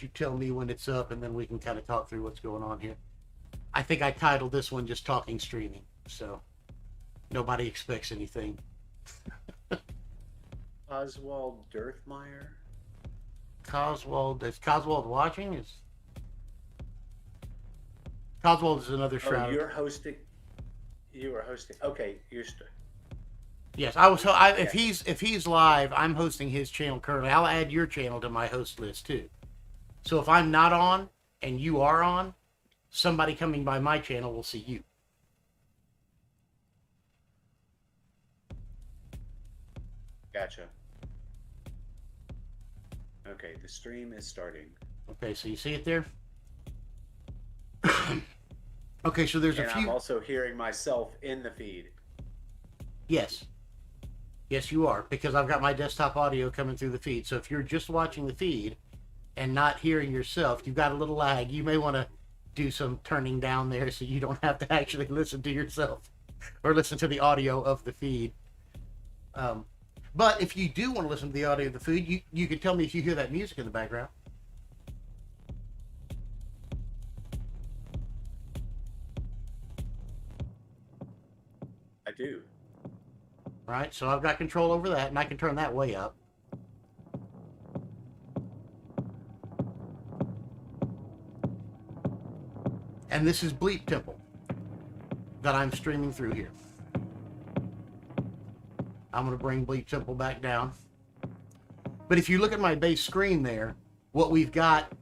you tell me when it's up, and then we can kind of talk through what's going on here. I think I titled this one just Talking Streaming, so nobody expects anything. Oswald Dirthmeyer. Coswald, is Coswald watching? Is Coswald is another Oh, Shroud. you're hosting. You are hosting. Okay, Yes, I was. If yeah. he's live, I'm hosting his channel currently. I'll add your channel to my host list too. So if I'm not on and you are on, somebody coming by my channel will see you. Gotcha. Okay, the stream is starting. Okay, so you see it there. Okay, so there's a And few. I'm also hearing myself in the feed. Yes. Yes, you are, because I've got my desktop audio coming through the feed. So if you're just watching the feed and not hearing yourself, you've got a little lag. You may want to do some turning down there so you don't have to actually listen to yourself or listen to the audio of the feed. But if you do want to listen to the audio of the feed, you can tell me if you hear that music in the background. I do. Right, so I've got control over that, and I can turn that way up. And this is Bleep Temple that I'm streaming through here. I'm going to bring Bleep Temple back down. But if you look at my base screen there, what we've got,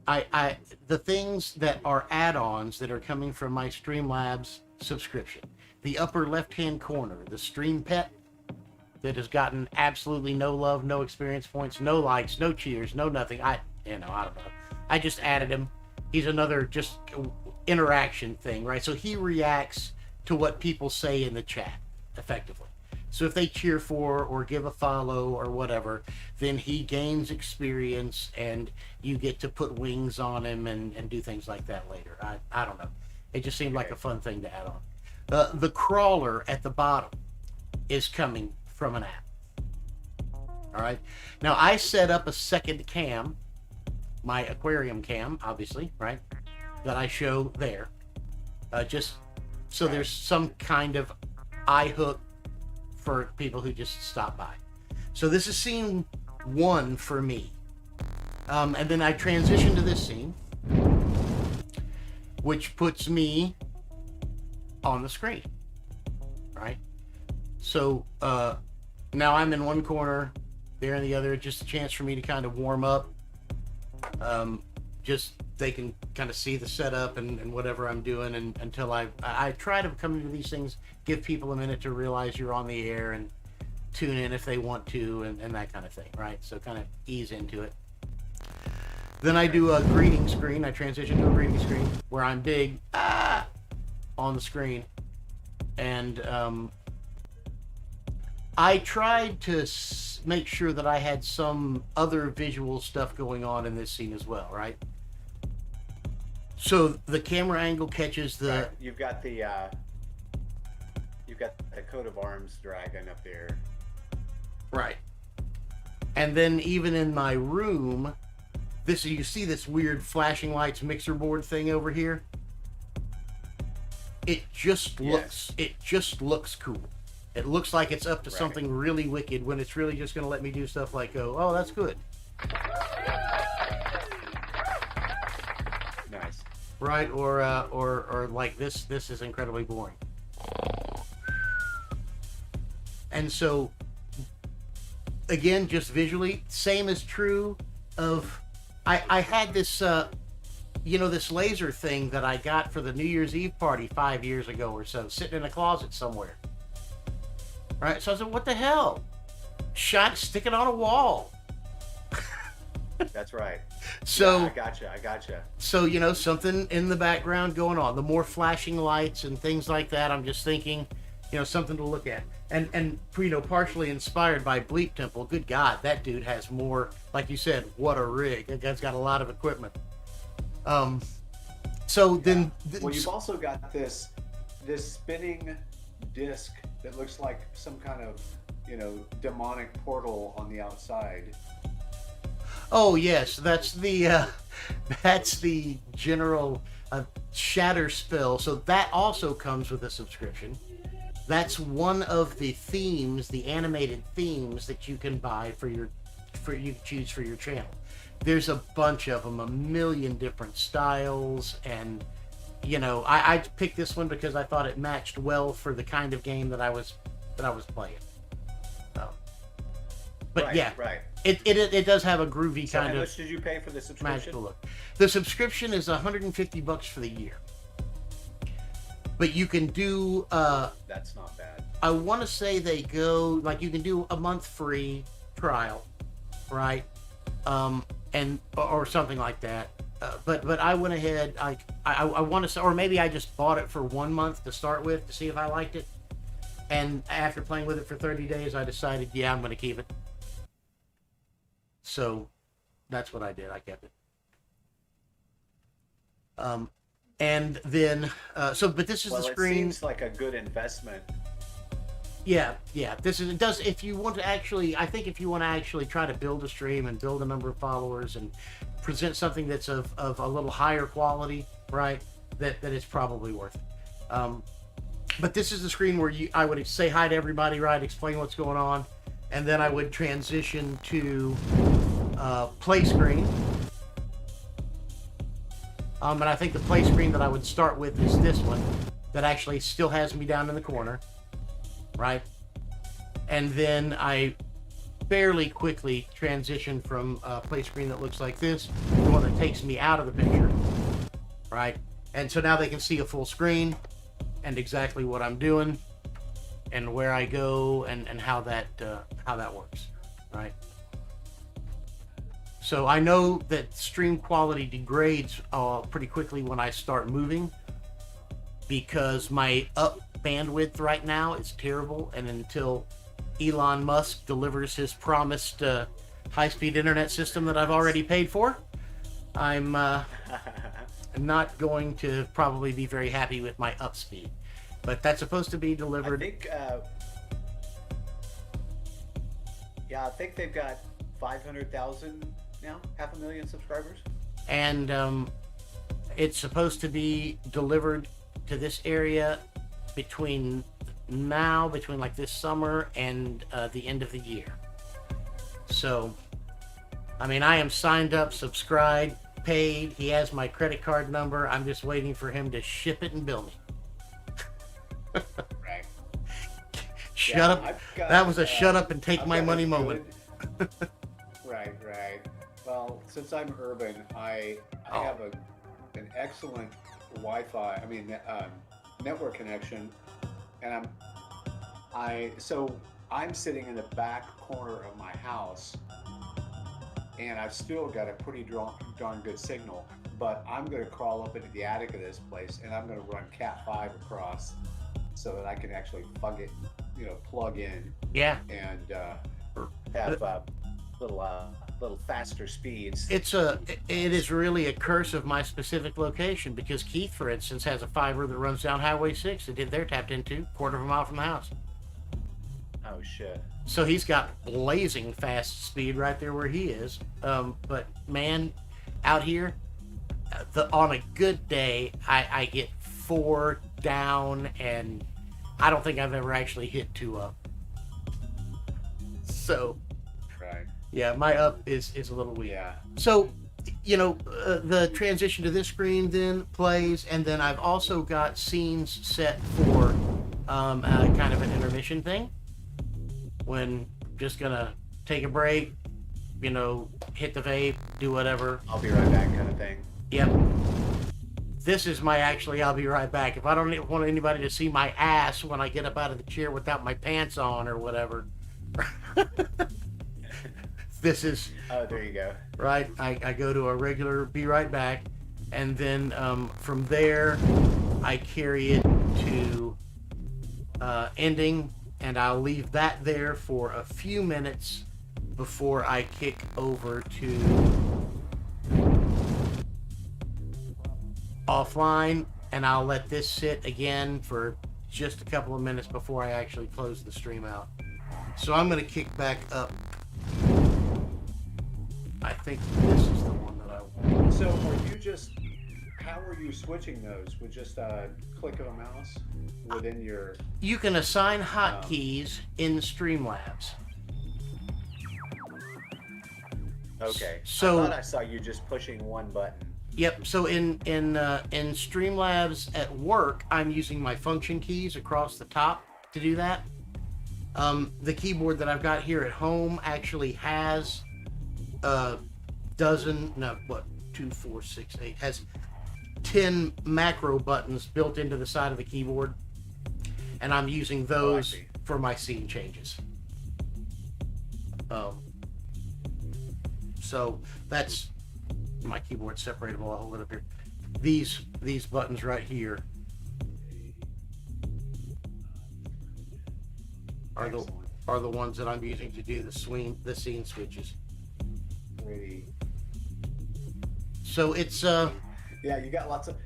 the things that are add-ons that are coming from my Streamlabs subscription. The upper left-hand corner, the Stream Pet, that has gotten absolutely no love, no experience points, no likes, no cheers, no nothing. I don't know. I just added him. He's another just interaction thing, right? So he reacts to what people say in the chat effectively. So if they cheer for or give a follow or whatever, then he gains experience and you get to put wings on him and do things like that later. I don't know. It just seemed like a fun thing to add on. The crawler at the bottom is coming from an app. All right. Now I set up a second cam, my aquarium cam, obviously, right? That I show there. Just so there's some kind of eye hook for people who just stop by. So this is scene one for me. And then I transition to this scene, which puts me on the screen, right? So now I'm in one corner, they're in the other, just a chance for me to kind of warm up. Just they can kind of see the setup and whatever I'm doing, and until I try to come into these things, give people a minute to realize you're on the air and tune in if they want to, and that kind of thing, right? So kind of ease into it. Then I do a greeting screen. I transition to a greeting screen where I'm big on the screen, and I tried to make sure that I had some other visual stuff going on in this scene as well, right? So the camera angle catches the. Right. You've got the coat of arms dragon up there. Right. And then even in my room, you see this weird flashing lights mixer board thing over here? It just looks cool. It looks like it's up to something really wicked when it's really just going to let me do stuff like go, oh, that's good. Nice. Right, or like this is incredibly boring. And so again, just visually, same is true of I had this this laser thing that I got for the New Year's Eve party 5 years ago or so, sitting in a closet somewhere. Right? So I said, what the hell? Stick it on a wall. That's right. So yeah, I gotcha. So, something in the background going on. The more flashing lights and things like that, I'm just thinking, something to look at. And partially inspired by Bleep Temple. Good God, that dude has more, like you said, what a rig. That guy's got a lot of equipment. Then well, you've also got this spinning disc that looks like some kind of demonic portal on the outside. Oh yes, that's the general shatter spell. So that also comes with a subscription. That's one of the themes, the animated themes that you can buy for you to choose for your channel. There's a bunch of them, a million different styles, and I picked this one because I thought it matched well for the kind of game that I was playing. So, but Right, yeah, right. it does have a groovy So how kind of much did you pay for the subscription? magical look. The subscription is $150 for the year, but you can do. That's not bad. I want to say they go like you can do a month free trial, right? And or something like that. But I went ahead. I want to say, or maybe I just bought it for 1 month to start with to see if I liked it. And after playing with it for 30 days, I decided, yeah, I'm going to keep it. So that's what I did. I kept it. And then, but this is Well, the it screen. seems like a good investment. Yeah. It does. If you want to actually, I think if you want to actually try to build a stream and build a number of followers and present something that's of a little higher quality, right? That it's probably worth it. But this is the screen where I would say hi to everybody, right? Explain what's going on, and then I would transition to play screen. And I think the play screen that I would start with is this one that actually still has me down in the corner, right? And then I fairly quickly transition from a play screen that looks like this to one that takes me out of the picture, right? And so now they can see a full screen and exactly what I'm doing and where I go and how that works, right? So I know that stream quality degrades pretty quickly when I start moving because my up bandwidth right now is terrible, and until Elon Musk delivers his promised high-speed internet system that I've already paid for, I'm not going to probably be very happy with my up speed. But that's supposed to be delivered. I think they've got 500,000 now, 500,000 subscribers. And it's supposed to be delivered to this area between like this summer and the end of the year. So, I mean, I am signed up, subscribed, paid. He has my credit card number. I'm just waiting for him to ship it and bill me. Right. Shut up. That was a shut up and take my money moment. Right. Well, since I'm urban, I have an excellent Wi-Fi. I mean, network connection, and I'm sitting in the back corner of my house, and I've still got a pretty darn good signal. But I'm going to crawl up into the attic of this place, and I'm going to run Cat5 across, so that I can actually plug in. Yeah. And have little faster speeds. It is really a curse of my specific location because Keith, for instance, has a fiber that runs down Highway 6 that they're tapped into quarter of a mile from the house. Oh shit. So he's got blazing fast speed right there where he is. But man, out here, on a good day, I get 4 down, and I don't think I've ever actually hit 2 up. So, right. Yeah, my up is a little weak. Yeah. So, the transition to this screen then plays, and then I've also got scenes set for kind of an intermission thing. When just gonna take a break, hit the vape, do whatever. I'll be right back kind of thing. Yep. This is my I'll be right back. If I don't want anybody to see my ass when I get up out of the chair without my pants on or whatever. This is... Oh, there you go. Right. I go to a regular be right back. And then from there, I carry it to ending. And I'll leave that there for a few minutes before I kick over to offline, and I'll let this sit again for just a couple of minutes before I actually close the stream out. So I'm going to kick back up I think this is the one that I want. So are you just, how are you switching those? With just a click of a mouse within your, You can assign um, hotkeys in Streamlabs. Okay. So- I thought I saw you just pushing one button. Yep. So in Streamlabs at work, I'm using my function keys across the top to do that. The keyboard that I've got here at home actually has a dozen, no, what, 2, 4, 6, 8, has 10 macro buttons built into the side of the keyboard, and I'm using those see. for my scene changes. So that's my keyboard separatable. I'll hold it up here. These buttons right here are the excellent. are the ones that I'm using to do the scene switches. Pretty. So it's Yeah, you got lots of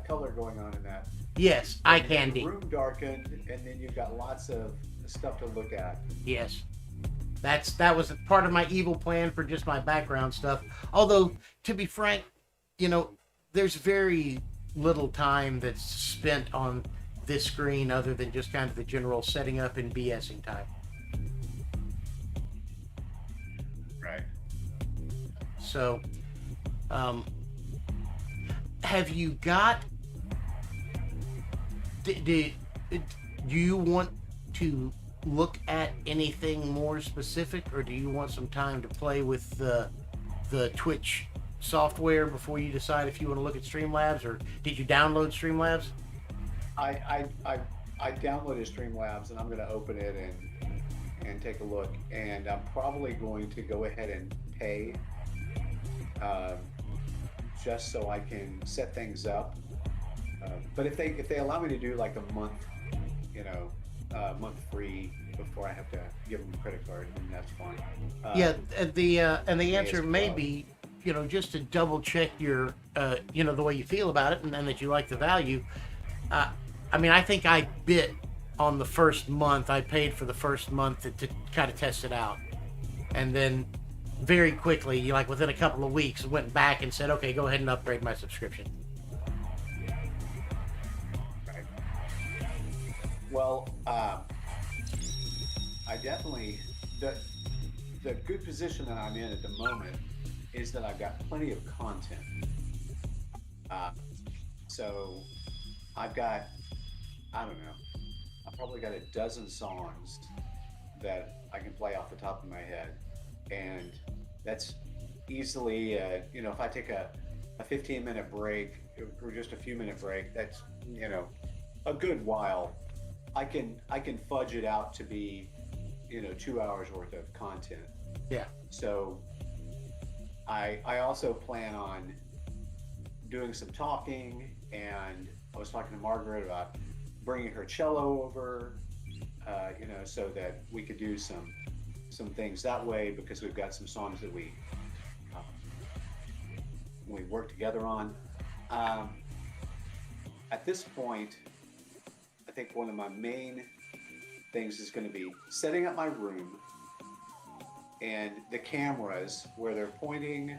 color going on in that. yes, eye You got the candy. room darkened, and then you've got lots of stuff to look at. Yes. That was part of my evil plan for just my background stuff. Although, to be frank, there's very little time that's spent on this screen other than just kind of the general setting up and BSing time. Right. So, have you got? Do you want to look at anything more specific, or do you want some time to play with the Twitch software before you decide if you want to look at Streamlabs, or did you download Streamlabs? I downloaded Streamlabs, and I'm going to open it and take a look. And I'm probably going to go ahead and pay, just so I can set things up. But if they allow me to do like a month, month free before I have to give them a credit card, then that's fine. Yeah, and the answer as may well. be, just to double check your, the way you feel about it, and that you like the value. I think I bit on the first month. I paid for the first month to kind of test it out, and then very quickly, within a couple of weeks, went back and said, okay, go ahead and upgrade my subscription. Right. Well, I definitely the good position that I'm in at the moment is that I've got plenty of content. So I've got, I don't know, I've probably got a dozen songs that I can play off the top of my head, and that's easily, if I take a 15-minute break or just a few minute break, that's a good while. I can fudge it out to be 2 hours worth of content. Yeah. So I also plan on doing some talking, and I was talking to Margaret about bringing her cello over, so that we could do some things that way, because we've got some songs that we work together on. At this point, I think one of my main things is going to be setting up my room and the cameras where they're pointing,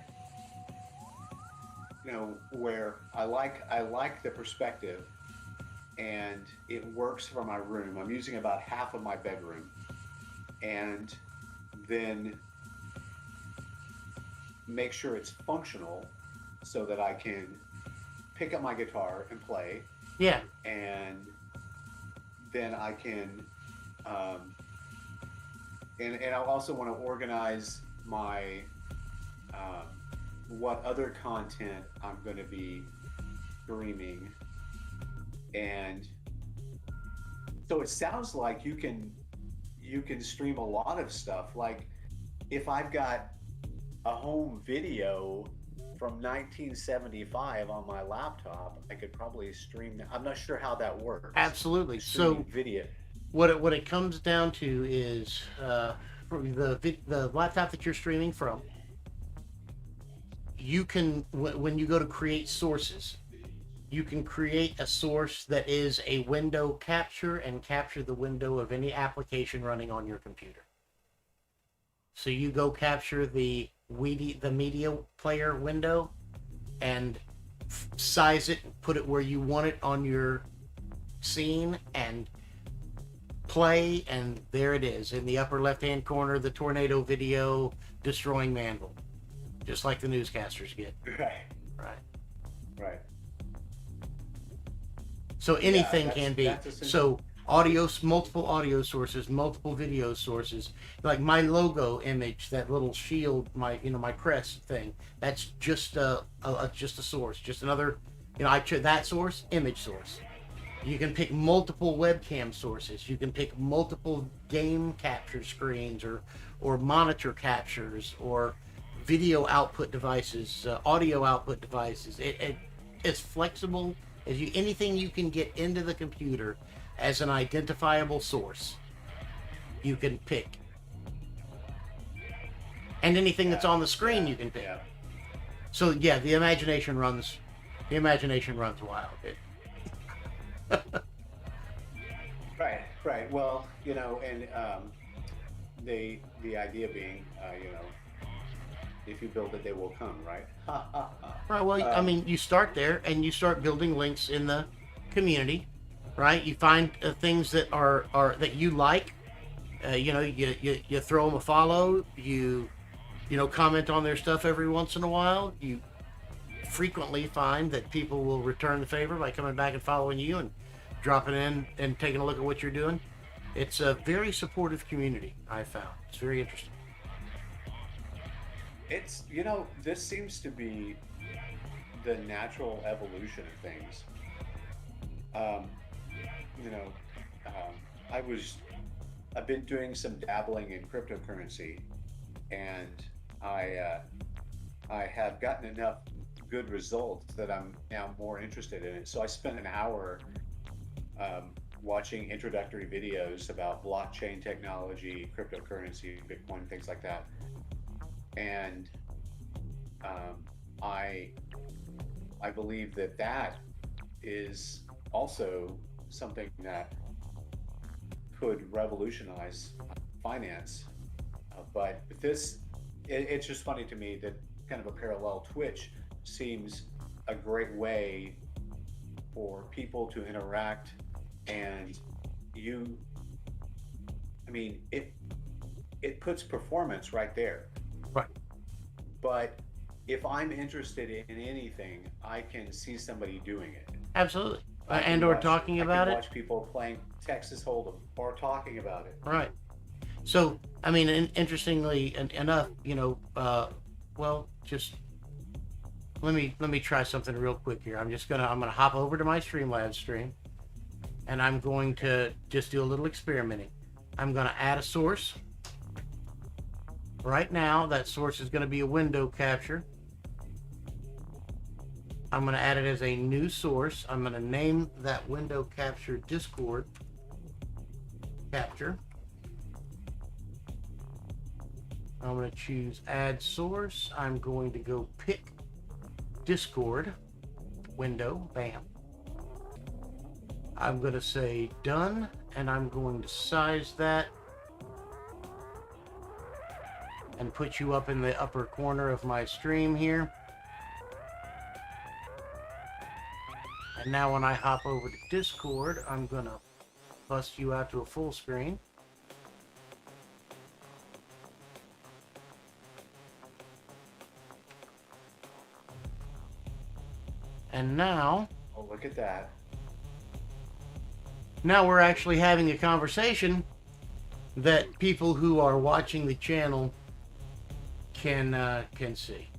where I like the perspective, and it works for my room. I'm using about half of my bedroom, and then make sure it's functional so that I can pick up my guitar and play, Yeah. and then I can, and I also want to organize my, what other content I'm going to be streaming. And so it sounds like you can stream a lot of stuff. Like if I've got a home video from 1975 on my laptop, I could probably stream that. I'm not sure how that works. Absolutely. Streaming So video. what it comes down to is the laptop that you're streaming from. You can, when you go to create sources, you can create a source that is a window capture and capture the window of any application running on your computer. So you go capture the the media player window and size it, put it where you want it on your scene, and play, and there it is in the upper left-hand corner, the tornado video destroying Manville, just like the newscasters get. Right. Right. Right. So anything that's- can be. that's essentially- So multiple audio sources, multiple video sources. Like my logo image, that little shield, my crest thing. That's just a source, just another. I chose that source, image source. You can pick multiple webcam sources. You can pick multiple game capture screens or monitor captures or video output devices, audio output devices. It's flexible as anything you can get into the computer as an identifiable source, you can pick. And anything that's on the screen you can pick. Yeah. So yeah, the imagination runs wild. Right. Well, and the idea being, if you build it, they will come, right? Right. Well, I mean, you start there and you start building links in the community, right? You find things that are that you like. You throw them a follow. You comment on their stuff every once in a while. You frequently find that people will return the favor by coming back and following you and dropping in and taking a look at what you're doing. It's a very supportive community, I found. It's very interesting. It's this seems to be the natural evolution of things. I've been doing some dabbling in cryptocurrency, and I have gotten enough good results that I'm now more interested in it. So I spent an hour watching introductory videos about blockchain technology, cryptocurrency, Bitcoin, things like that. And I believe that is also something that could revolutionize finance. But it's just funny to me that kind of a parallel Twitch seems a great way for people to interact, and it puts performance right there. Right. But if I'm interested in anything, I can see somebody doing it. Absolutely. I can And or watch- talking about I can it. watch people playing Texas Hold'em or talking about it. Right. So, I mean, interestingly enough, just let me try something real quick here. I'm gonna hop over to my Streamlabs stream, and I'm going to just do a little experimenting. I'm gonna add a source. Right now, that source is gonna be a window capture. I'm gonna add it as a new source. I'm gonna name that window capture Discord capture. I'm going to choose add source. I'm going to go pick Discord window. Bam. I'm going to say done, and I'm going to size that and put you up in the upper corner of my stream here. And now when I hop over to Discord, I'm going to bust you out to a full screen. And now Oh, look at that. we're actually having a conversation that people who are watching the channel can see.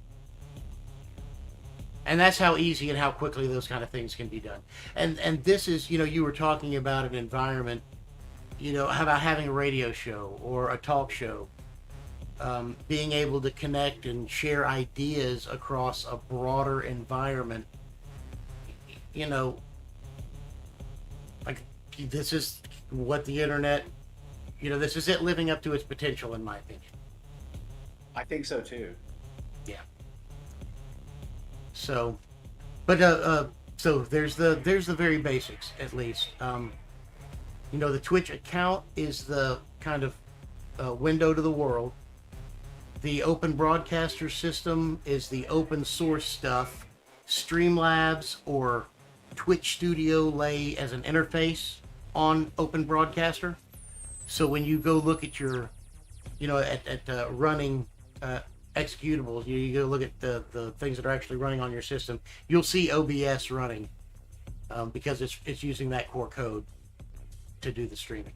And that's how easy and how quickly those kind of things can be done. And this is, you were talking about an environment, how about having a radio show or a talk show, being able to connect and share ideas across a broader environment. Like this is what the internet, this is it living up to its potential, in my opinion. I think so too. Yeah. So, but so there's the very basics, at least. The Twitch account is the kind of window to the world. The Open Broadcaster system is the open source stuff. Streamlabs or Twitch Studio lay as an interface on Open Broadcaster. So when you go look at your, at running executables, you go look at the things that are actually running on your system, you'll see OBS running because it's using that core code to do the streaming.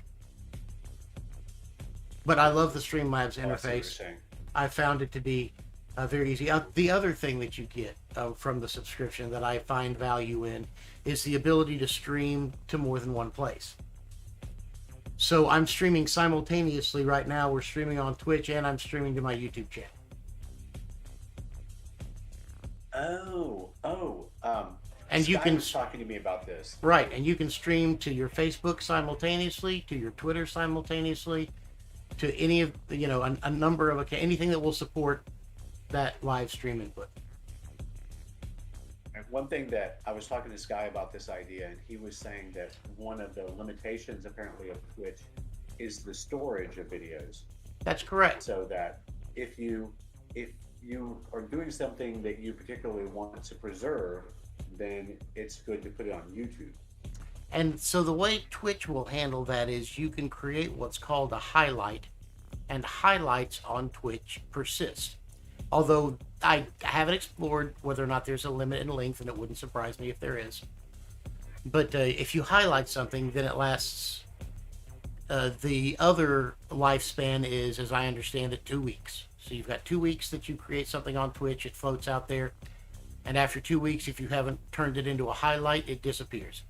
But I love the Streamlabs Oh, I see what you're interface. saying. I found it to be very easy. The other thing that you get from the subscription that I find value in is the ability to stream to more than one place. So I'm streaming simultaneously right now. We're streaming on Twitch and I'm streaming to my YouTube channel. And you Sky can was talking to me about this. right, and you can stream to your Facebook simultaneously, to your Twitter simultaneously, to any of a number of anything that will support that live stream input. And one thing that I was talking to Sky about this idea, and he was saying that one of the limitations apparently of Twitch is the storage of videos. That's correct. So that if you are doing something that you particularly want to preserve, then it's good to put it on YouTube. And so the way Twitch will handle that is you can create what's called a highlight, and highlights on Twitch persist. Although I haven't explored whether or not there's a limit in length, and it wouldn't surprise me if there is. But if you highlight something, then it lasts. The other lifespan is, as I understand it, 2 weeks. So you've got 2 weeks that you create something on Twitch, it floats out there. And after 2 weeks, if you haven't turned it into a highlight, it disappears.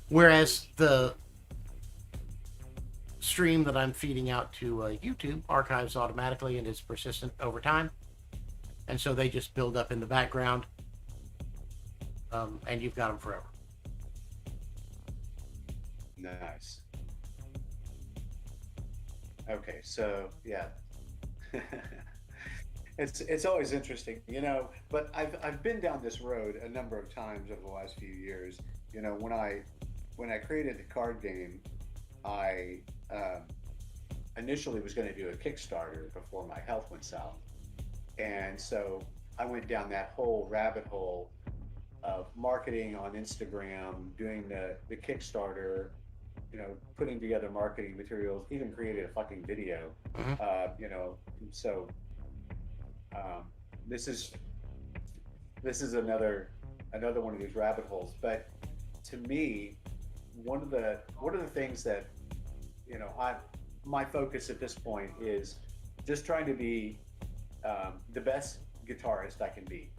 Whereas the stream that I'm feeding out to YouTube archives automatically and is persistent over time. And so they just build up in the background, and you've got them forever. Nice. Okay, so yeah. It's always interesting, but I've been down this road a number of times over the last few years. When I created the card game, I initially was going to do a Kickstarter before my health went south. And so I went down that whole rabbit hole of marketing on Instagram, doing the Kickstarter, putting together marketing materials, even created a fucking video. So this is another one of these rabbit holes. But to me, one of the things that my focus at this point is just trying to be the best guitarist I can be.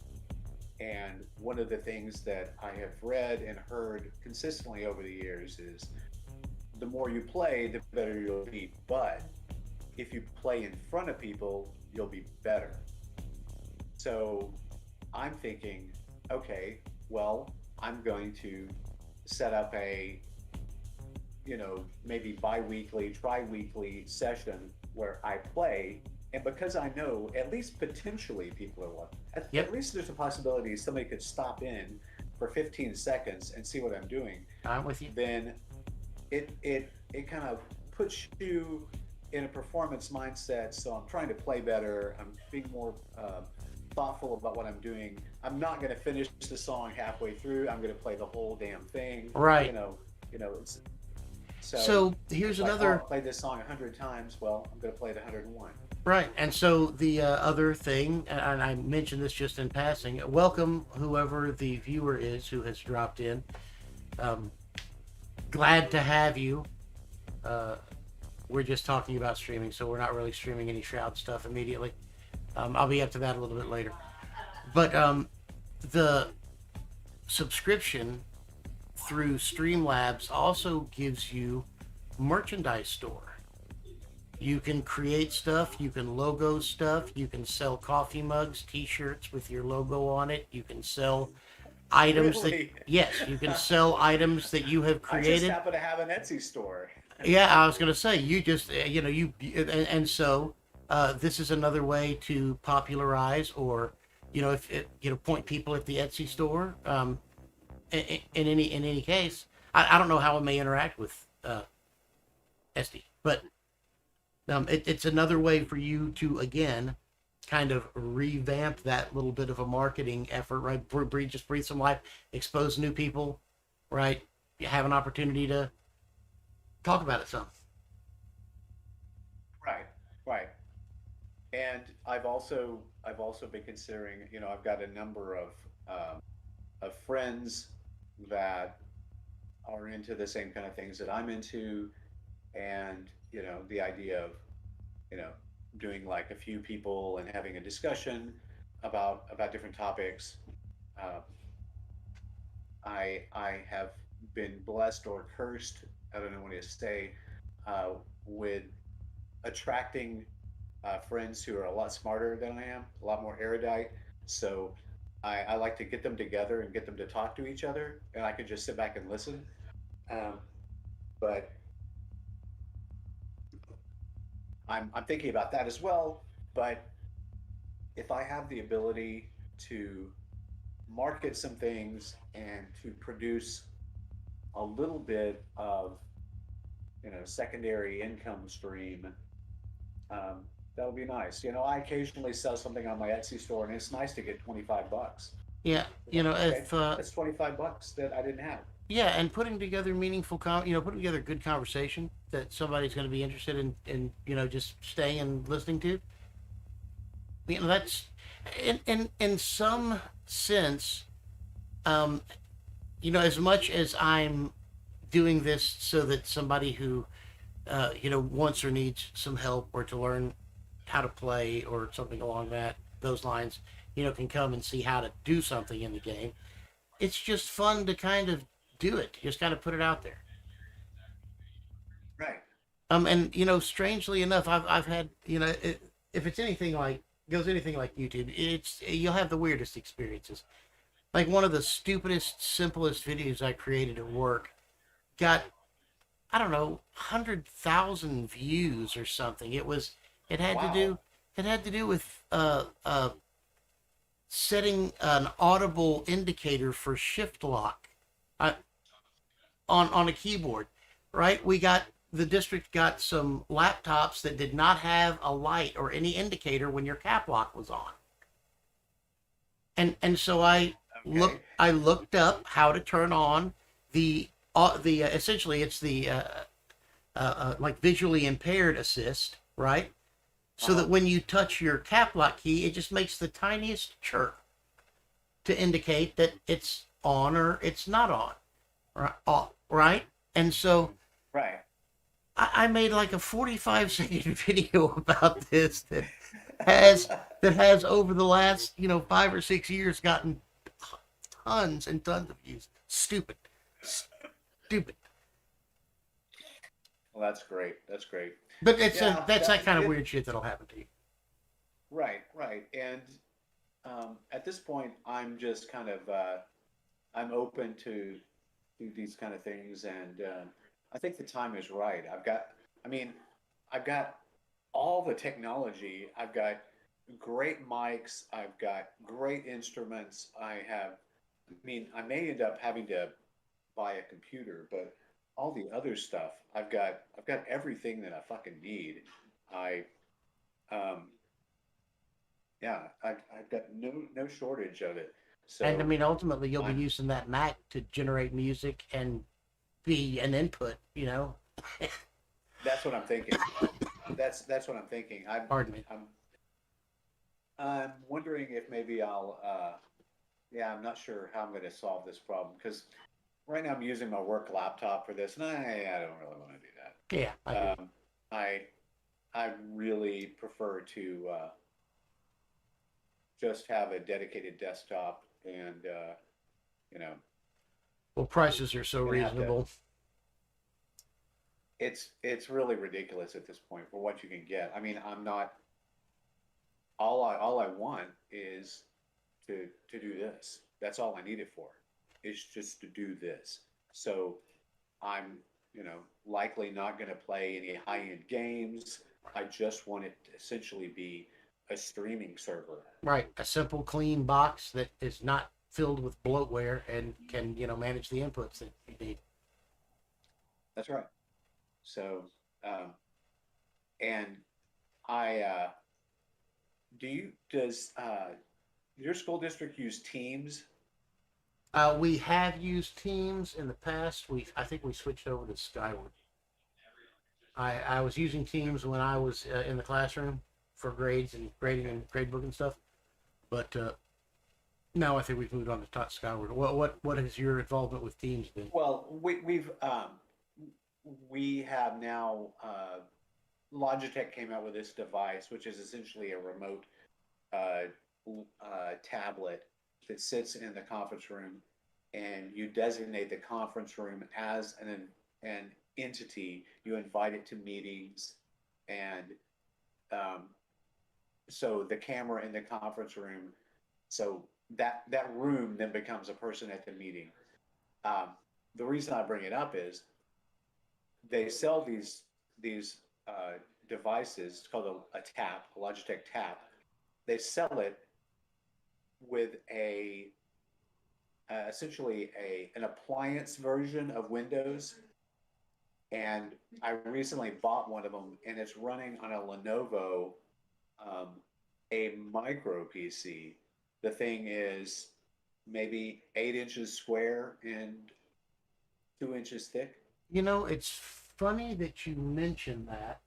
And one of the things that I have read and heard consistently over the years is the more you play, the better you'll be. But if you play in front of people, you'll be better. So I'm thinking, okay, well, I'm going to set up a, maybe bi-weekly, tri-weekly session where I play. And because I know at least potentially people are watching, at least there's a possibility somebody could stop in for 15 seconds and see what I'm doing. I'm with you. Then it kind of puts you in a performance mindset. So I'm trying to play better. I'm being more thoughtful about what I'm doing. I'm not going to finish the song halfway through. I'm going to play the whole damn thing. Right. It's so here's another. I'll play this song 100 times. Well, I'm going to play it 101. Right, and so the other thing, and I mentioned this just in passing, welcome whoever the viewer is who has dropped in. Glad to have you. We're just talking about streaming, so we're not really streaming any Shroud stuff immediately. I'll be up to that a little bit later. But the subscription through Streamlabs also gives you merchandise store. You can create stuff, you can logo stuff, you can sell coffee mugs, t-shirts with your logo on it, you can sell items Really? Yes, you can sell items that you have I just created. happen to have an Etsy store. Yeah, I was going to say, you just, and so this is another way to popularize or, if it, point people at the Etsy store. In any case, I don't know how it may interact with SD, but it's another way for you to, again, kind of revamp that little bit of a marketing effort, right? Just breathe some life, expose new people, right? You have an opportunity to talk about it some. Right, right. And I've also been considering, you know, I've got a number of friends that are into the same kind of things that I'm into, and you know, the idea of, you know, doing like a few people and having a discussion about different topics. Uh, I have been blessed or cursed, I don't know what to say, uh, with attracting friends who are a lot smarter than I am, a lot more erudite. So I like to get them together and get them to talk to each other, and I can just sit back and listen. Um, but I'm thinking about that as well. But if I have the ability to market some things and to produce a little bit of, you know, secondary income stream, um, that would be nice. You know, I occasionally sell something on my Etsy store, and it's nice to get 25 bucks. Yeah, It's you like, know, okay, if that's 25 bucks that I didn't have. yeah, and putting together meaningful putting together good conversation that somebody's going to be interested in just staying and listening to. That's in some sense, um, as much as I'm doing this so that somebody who wants or needs some help or to learn how to play or something along those lines, can come and see how to do something in the game. It's just fun to kind of do it. Just kind of put it out there. Right. And strangely enough, I've had if it's anything like goes anything like YouTube, you'll have the weirdest experiences. Like one of the stupidest, simplest videos I created at work got, I don't know, 100,000 views or something. It had to Wow. do it had to do with setting an audible indicator for shift lock uh, on a keyboard. Right? The district got some laptops that did not have a light or any indicator when your cap lock was on. And so Okay. I looked up how to turn on the essentially it's the like visually impaired assist, right? So Uh-huh. that when you touch your cap lock key, it just makes the tiniest chirp to indicate that it's on or it's not on, right? And so Right. I made like a 45-second video about this has that has over the last 5 or 6 years gotten tons and tons of views. Stupid. Well, that's great. That's great. But Yeah, that's that that kind of it, weird shit that'll happen to you. right, right. And at this point, I'm just kind of I'm open to these kind of things, and I think the time is right. I mean, I've got all the technology. I've got great mics. I've got great instruments. I mean, I may end up having to buy a computer, but all the other stuff, I've got everything that I fucking need. I, um, yeah, I've got no shortage of it. And I So mean, ultimately, you'll be I'm using that Mac to generate music and be an input. that's what I'm thinking. That's what I'm thinking. Pardon me. I'm I'm wondering if maybe I'll yeah, I'm not sure how I'm going to solve this problem because right now I'm using my work laptop for this, and I don't really want to do Yeah, I hear you. that. I I really prefer to just have a dedicated desktop, and you know, Well, prices are so gonna have to. reasonable. It's really ridiculous at this point for what you can get. I mean, I'm not. All I want is to do this. That's all I need it for. Is just to do this. So I'm, you know, likely not going to play any high-end games. I just want it to essentially be a streaming server. Right, a simple, clean box that is not filled with bloatware and can manage the inputs that you need. That's right. So, um, and I does your school district use Teams? We have used Teams in the past. I think we switched over to Skyward. I was using Teams when I was in the classroom for grades and grading and gradebook and stuff. But now I think we've moved on to Skyward. What has your involvement with Teams been? Well, we have now Logitech came out with this device, which is essentially a remote tablet that sits in the conference room, and you designate the conference room as an entity. You invite it to meetings, and so the camera in the conference room, so that room then becomes a person at the meeting. The reason I bring it up is they sell these devices. It's called a tap, a Logitech tap. They sell it with essentially an appliance version of Windows. And I recently bought one of them, and it's running on a Lenovo, a micro PC. The thing is maybe 8 inches square and 2 inches thick. You know, it's funny that you mentioned that.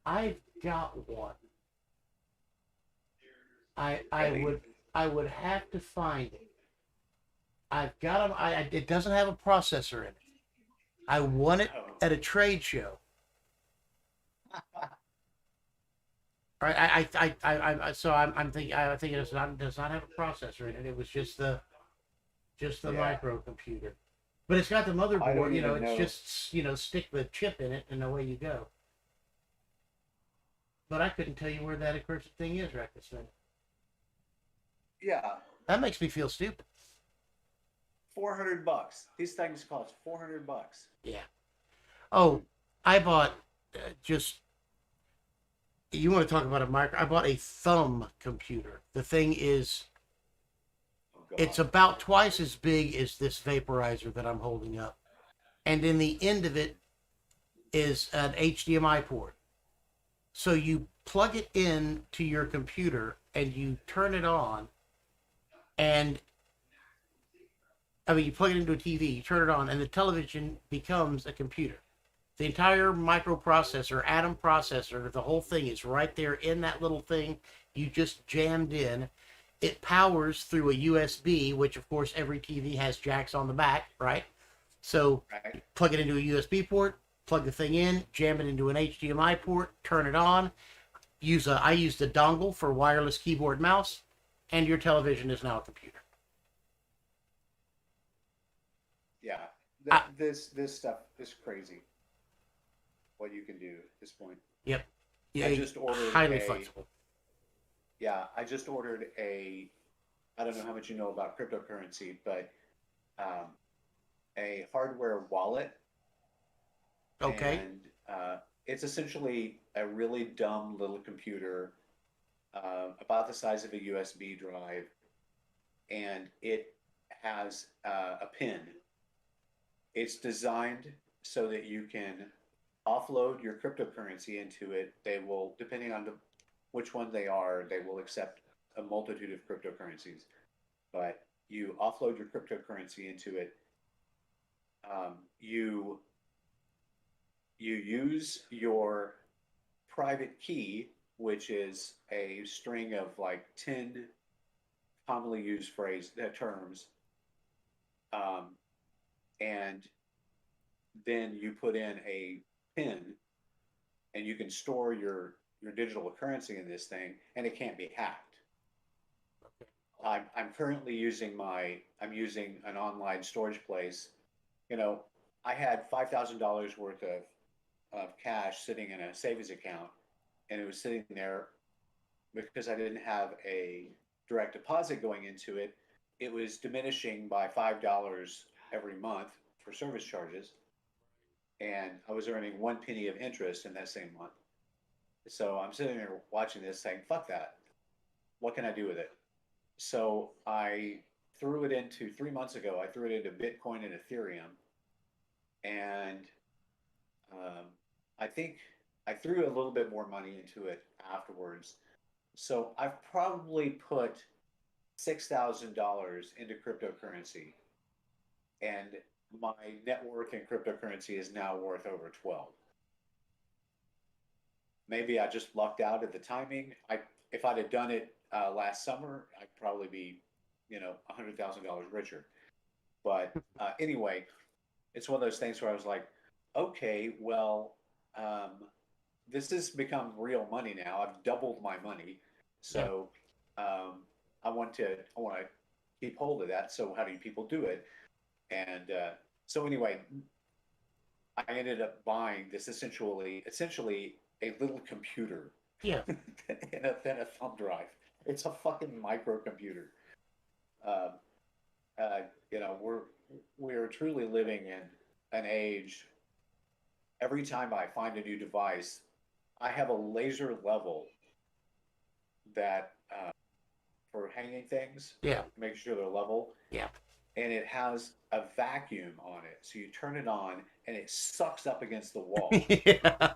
I've got one. I would have to find it. I've got them. It doesn't have a processor in it. I won it at a trade show. Right. So I'm thinking. I think it does not have a processor in it. It was just the Yeah. microcomputer. But it's got the I motherboard. don't You know, even it's know. just stick the chip in it and away you go. But I couldn't tell you where that accursed thing is right this minute. Yeah, That makes me feel stupid. $400. These things cost $400. Yeah. Oh, I bought just. You want to talk about a micro? I bought a thumb computer. The thing is, Oh God. it's about twice as big as this vaporizer that I'm holding up, and in the end of it is an HDMI port. So you plug it in to your computer and you turn it on, and you plug it into a TV, you turn it on, and the television becomes a computer. The entire microprocessor, Atom processor, the whole thing is right there in that little thing you just jammed in. It powers through a USB, which of course every TV has jacks on the back, right? So Right? plug it into a USB port, plug the thing in, jam it into an HDMI port, turn it on. I used a dongle for wireless keyboard mouse, and your television is now a computer. Yeah. I- This stuff is crazy. What you can do at this point. Yep. I Yeah, just ordered highly flexible. I just ordered I don't know how much you know about cryptocurrency, but a hardware wallet. Okay. And it's essentially a really dumb little computer, about the size of a USB drive, and it has a pin. It's designed so that you can offload your cryptocurrency into it. They will, depending on which one they are, they will accept a multitude of cryptocurrencies. But you offload your cryptocurrency into it. You use your private key, which is a string of like 10 commonly used terms, and then you put in a pin, and you can store your digital currency in this thing, and it can't be hacked. I'm currently I'm using an online storage place. You know, I had $5,000 worth of cash sitting in a savings account, and it was sitting there because I didn't have a direct deposit going into it. It was diminishing by $5 every month for service charges, and I was earning 1 penny of interest in that same month. So I'm sitting there watching this saying, fuck that. What can I do with it? So I threw it into 3 months ago, I threw it into Bitcoin and Ethereum. And I think I threw a little bit more money into it afterwards. So I've probably put $6,000 into cryptocurrency, and my net worth in cryptocurrency is now worth over 12. Maybe I just lucked out at the timing. If I'd have done it last summer, I'd probably be, $100,000 richer. But anyway, it's one of those things where I was like, okay, well, um, this has become real money now. I've doubled my money, Yeah. so I want to keep hold of that. So how do people do it? And so anyway, I ended up buying this essentially a little computer Yeah. than a thumb drive. It's a fucking microcomputer. Um, we're truly living in an age. Every time I find a new device, I have a laser level that for hanging things, Yeah. make sure they're level, Yeah. and it has a vacuum on it. So you turn it on, and it sucks up against the wall. Yeah.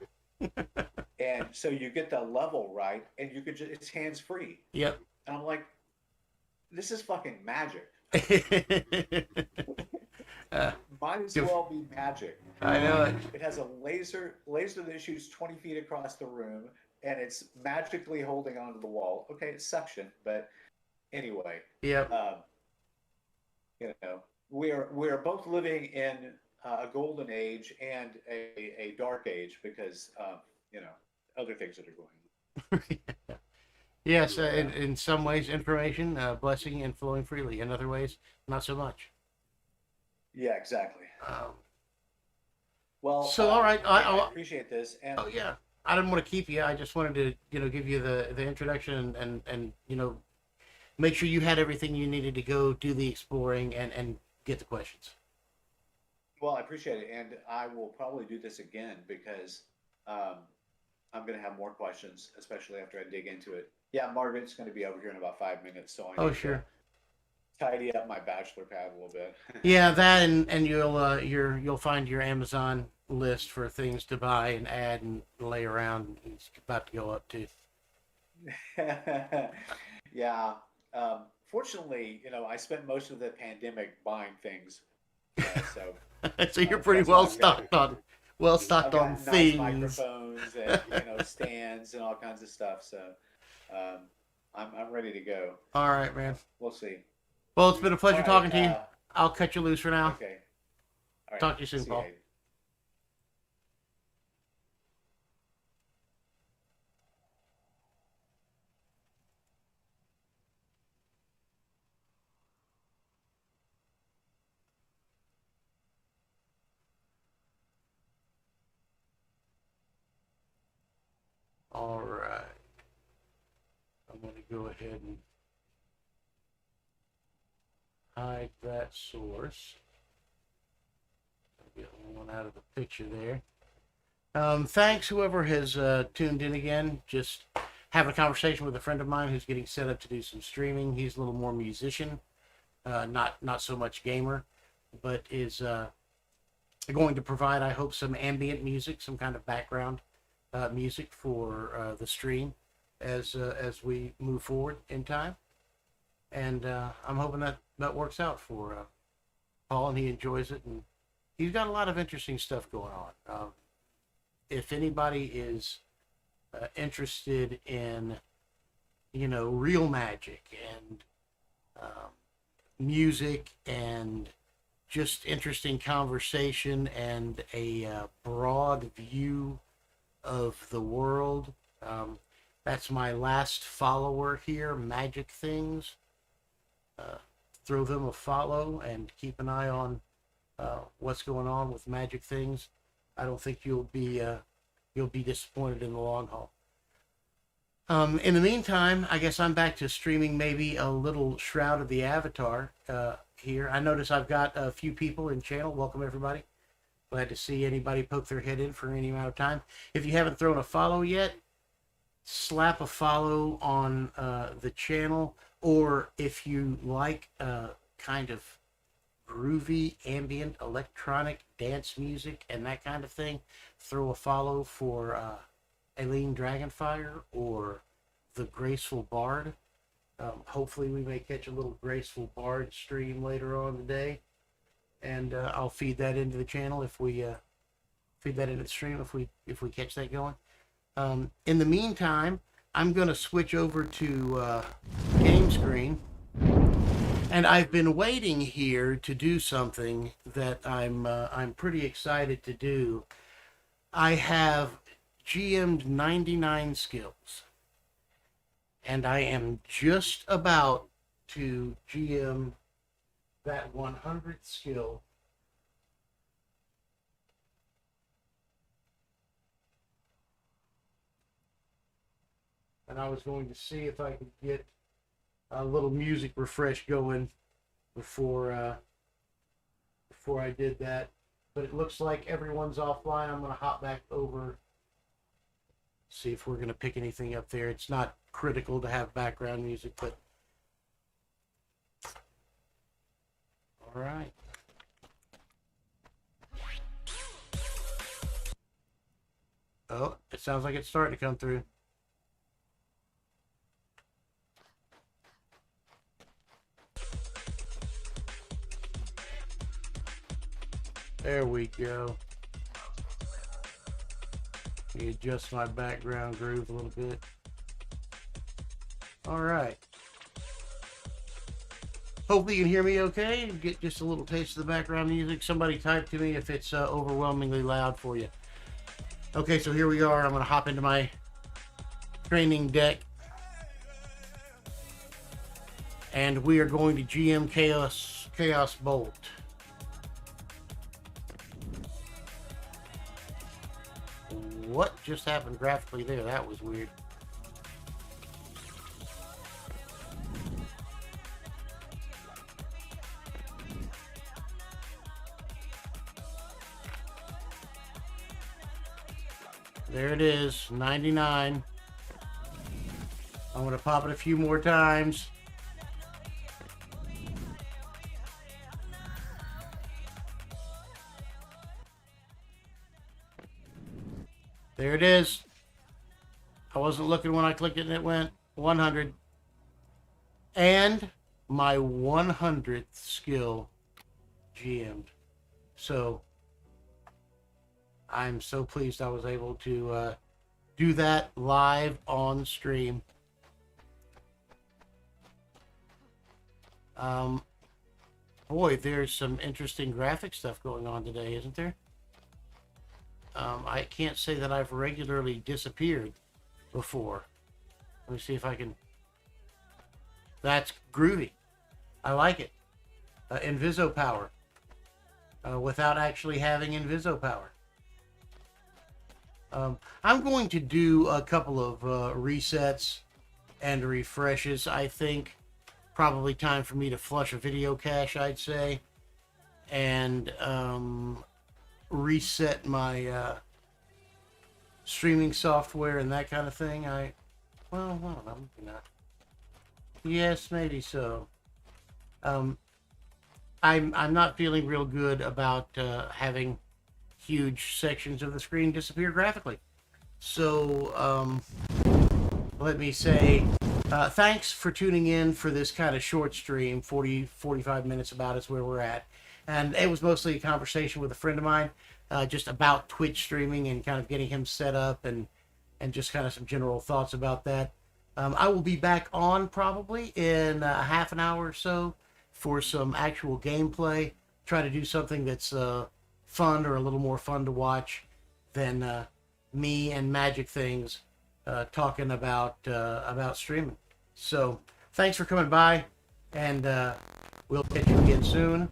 And so you get the level right, and you could it's hands free. Yep. And I'm like, this is fucking magic. Might as Give- well be magic. I know it. It has a laser that shoots 20 feet across the room, and it's magically holding onto the wall. Okay, it's suction, but anyway, Yep. we're both living in a golden age and a dark age because other things that are going on. Yes, in some ways, information, blessing, and flowing freely. In other ways, not so much. Yeah, exactly. Um, Well, So, all right, I appreciate this, and oh yeah, I didn't want to keep you. I just wanted to, give you the introduction and make sure you had everything you needed to go do the exploring and get the questions. well, I appreciate it, and I will probably do this again because I'm going to have more questions, especially after I dig into it. Yeah, Margaret's going to be over here in about 5 minutes, so I Oh need sure. to tidy up my bachelor pad a little bit. Yeah, that and you'll find your Amazon list for things to buy and add and lay around. It's about to go up too. Yeah. Fortunately, I spent most of the pandemic buying things, so So you're that's pretty why well I've got- stocked on I've got nice things. microphones and stands and all kinds of stuff. So I'm ready to go. All right, man. We'll see. Well, it's been a pleasure All right, talking to you. I'll cut you loose for now. Okay. All right. Talk to you soon, See Paul. Abe. All right. I'm going to go ahead and hide that source. Get one out of the picture there. Thanks, whoever has tuned in again. Just having a conversation with a friend of mine who's getting set up to do some streaming. He's a little more musician, not so much gamer, but is going to provide, I hope, some ambient music, some kind of background music for the stream as we move forward in time. And I'm hoping that works out for Paul, and he enjoys it, and he's got a lot of interesting stuff going on. If anybody is interested in, real magic and music and just interesting conversation and a broad view of the world, that's my last follower here, Magic Things. Throw them a follow and keep an eye on what's going on with Magic Things. I don't think you'll be disappointed in the long haul. In the meantime, I guess I'm back to streaming maybe a little Shroud of the Avatar here. I notice I've got a few people in channel. Welcome everybody. Glad to see anybody poke their head in for any amount of time. If you haven't thrown a follow yet, slap a follow on the channel, or if you like kind of groovy ambient electronic dance music and that kind of thing, throw a follow for Aileen Dragonfire or the Graceful Bard. Hopefully we may catch a little Graceful Bard stream later on today, and I'll feed that into the channel if we feed that into the stream if we catch that going. In the meantime, I'm going to switch over to game screen, and I've been waiting here to do something that I'm pretty excited to do. I have GM'd 99 skills, and I am just about to GM that 100th skill. And I was going to see if I could get a little music refresh going before I did that. But it looks like everyone's offline. I'm going to hop back over, see if we're going to pick anything up there. It's not critical to have background music, but all right. Oh, it sounds like it's starting to come through. There we go. Let me adjust my background groove a little bit. All right. Hopefully you can hear me okay. Get just a little taste of the background music. Somebody type to me if it's overwhelmingly loud for you. Okay, so here we are. I'm going to hop into my training deck. And we are going to GM Chaos Bolt. What just happened graphically there? That was weird. There it is, 99. I'm going to pop it a few more times. There it is. I wasn't looking when I clicked it and it went 100. And my 100th skill GM'd. So I'm so pleased I was able to do that live on stream. Boy, there's some interesting graphic stuff going on today, isn't there? I can't say that I've regularly disappeared before. Let me see if I can. That's groovy. I like it. Inviso power. Without actually having Inviso power. I'm going to do a couple of resets and refreshes. I think probably time for me to flush a video cache, I'd say. And reset my streaming software and that kind of thing. Well, I don't know, maybe not. Yes, maybe so. I'm not feeling real good about having huge sections of the screen disappear graphically. So let me say thanks for tuning in for this kind of short stream. 45 minutes about is where we're at. And it was mostly a conversation with a friend of mine, just about Twitch streaming and kind of getting him set up and just kind of some general thoughts about that. I will be back on probably in a half an hour or so for some actual gameplay. Try to do something that's fun or a little more fun to watch than me and Magic Things talking about streaming. So thanks for coming by, and we'll catch you again soon.